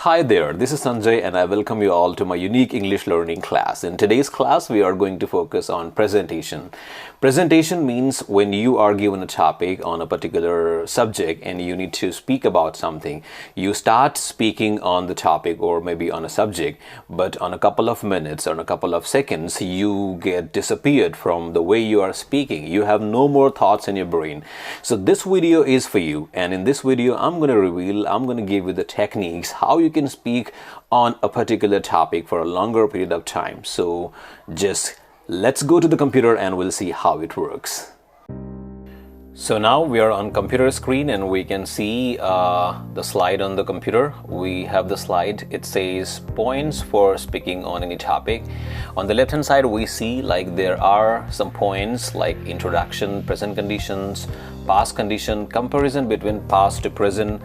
Hi there, this is Sanjay and I welcome you all to my unique English learning class. In today's class, we are going to focus on presentation. Presentation means when you are given a topic on a particular subject and you need to speak about something, you start speaking on the topic or maybe on a subject, but on a couple of minutes or a couple of seconds, you get disappeared from the way you are speaking. You have no more thoughts in your brain. So this video is for you, and in this video, I'm going to give you the techniques how you can speak on a particular topic for a longer period of time. So just let's go to the computer and we'll see how it works. So now we are on computer screen and we can see the slide on the computer. We have the slide. It says points for speaking on any topic. On the left hand side we see like there are some points like introduction, present conditions, past condition, comparison between past to present,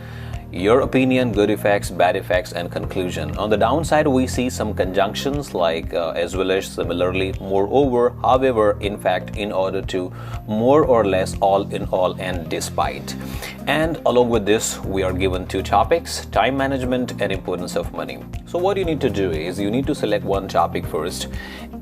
your opinion, good effects, bad effects, and conclusion. On the downside, we see some conjunctions like as well as, similarly, moreover, however, in fact, in order to, more or less, all in all, and despite. And along with this, we are given two topics: time management and importance of money. So what you need to do is you need to select one topic first.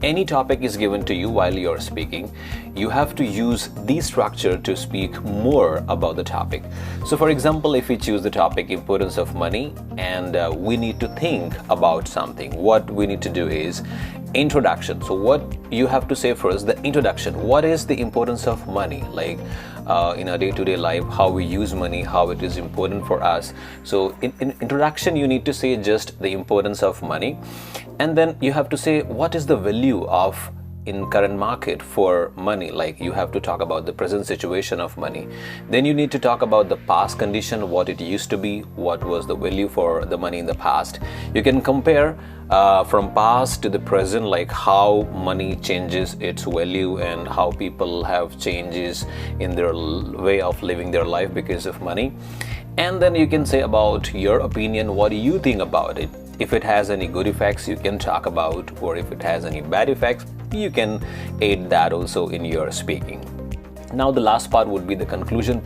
Any topic is given to you while you're speaking. You have to use the structure to speak more about the topic. So for example, if we choose the topic importance of money and we need to think about something, what we need to do is introduction. So what you have to say first, the introduction. What is the importance of money? Like in our day-to-day life, how we use money, how it is important for us. So in introduction, you need to say just the importance of money. And then you have to say what is the value of in current market for money. Like you have to talk about the present situation of money. Then you need to talk about the past condition, what it used to be, what was the value for the money in the past. You can compare from past to the present, like how money changes its value and how people have changes in their way of living their life because of money. And then you can say about your opinion, what do you think about it? If it has any good effects, you can talk about, or if it has any bad effects, you can aid that also in your speaking. Now the last part would be the conclusion.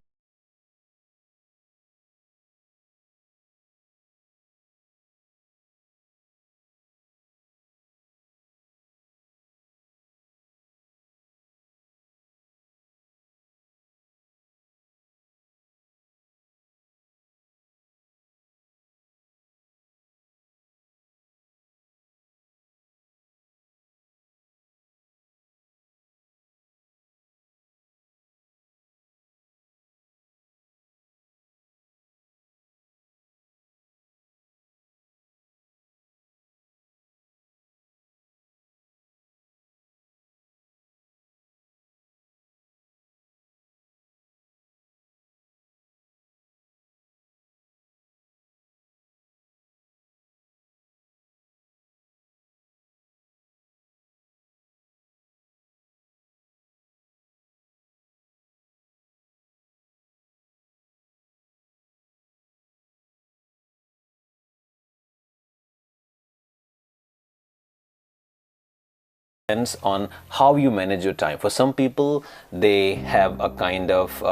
Depends on how you manage your time. For some people, they have a kind of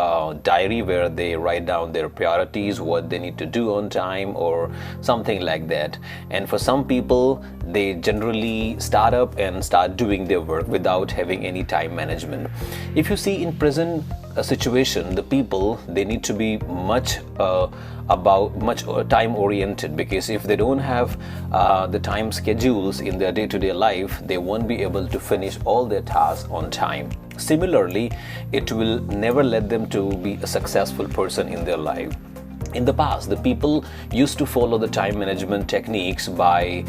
diary where they write down their priorities, what they need to do on time or something like that. And for some people, they generally start up and start doing their work without having any time management. If you see in present situation, the people, they need to be much time oriented, because if they don't have the time schedules in their day-to-day life, they won't be able to finish all their tasks on time. Similarly, it will never let them to be a successful person in their life. In the past, the people used to follow the time management techniques by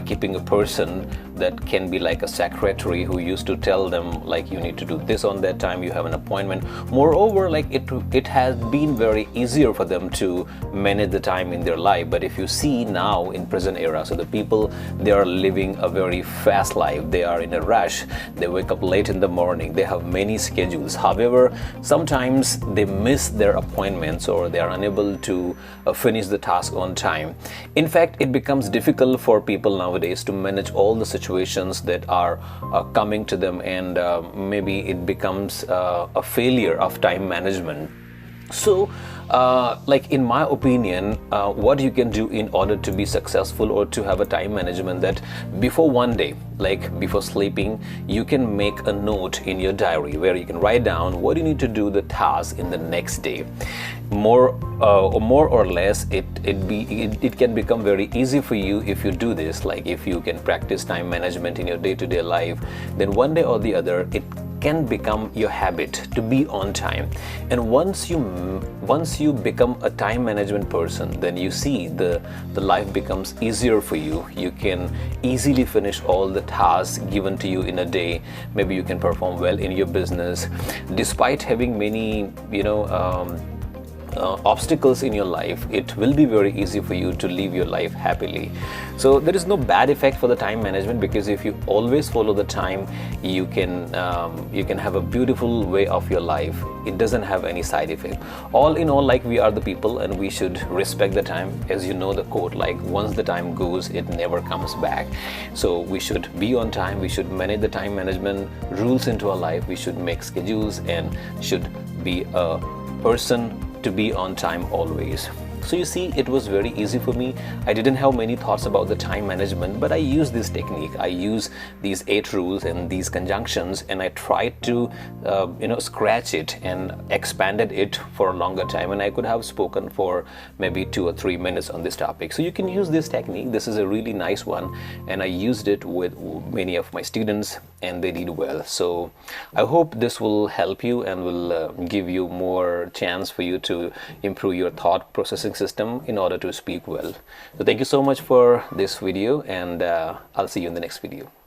keeping a person that can be like a secretary who used to tell them like you need to do this on that time, you have an appointment. Moreover, like it has been very easier for them to manage the time in their life. But if you see now in present era, so the people, they are living a very fast life. They are in a rush. They wake up late in the morning. They have many schedules. However, sometimes they miss their appointments or they are unable to finish the task on time. In fact, it becomes difficult for people nowadays to manage all the situations that are coming to them, and maybe it becomes a failure of time management. So Like in my opinion, what you can do in order to be successful or to have a time management, that before one day, like before sleeping, you can make a note in your diary where you can write down what you need to do the task in the next day. More or less, it can become very easy for you if you do this. Like if you can practice time management in your day-to-day life, then one day or the other it can become your habit to be on time. And once you become a time management person, then you see the life becomes easier for you. You can easily finish all the tasks given to you in a day. Maybe you can perform well in your business despite having many obstacles in your life. It will be very easy for you to live your life happily. So there is no bad effect for the time management, because if you always follow the time, you can have a beautiful way of your life. It doesn't have any side effect. All in all, like, we are the people and we should respect the time. As you know the quote, like, once the time goes, it never comes back. So we should be on time. We should manage the time management rules into our life. We should make schedules and should be a person to be on time always. So you see, it was very easy for me. I didn't have many thoughts about the time management, but I used this technique. I used these 8 rules and these conjunctions, and I tried to scratch it and expanded it for a longer time, and I could have spoken for maybe 2 or 3 minutes on this topic. So you can use this technique. This is a really nice one, and I used it with many of my students and they did well. So I hope this will help you and will give you more chance for you to improve your thought processing system in order to speak well. So thank you so much for this video, and I'll see you in the next video.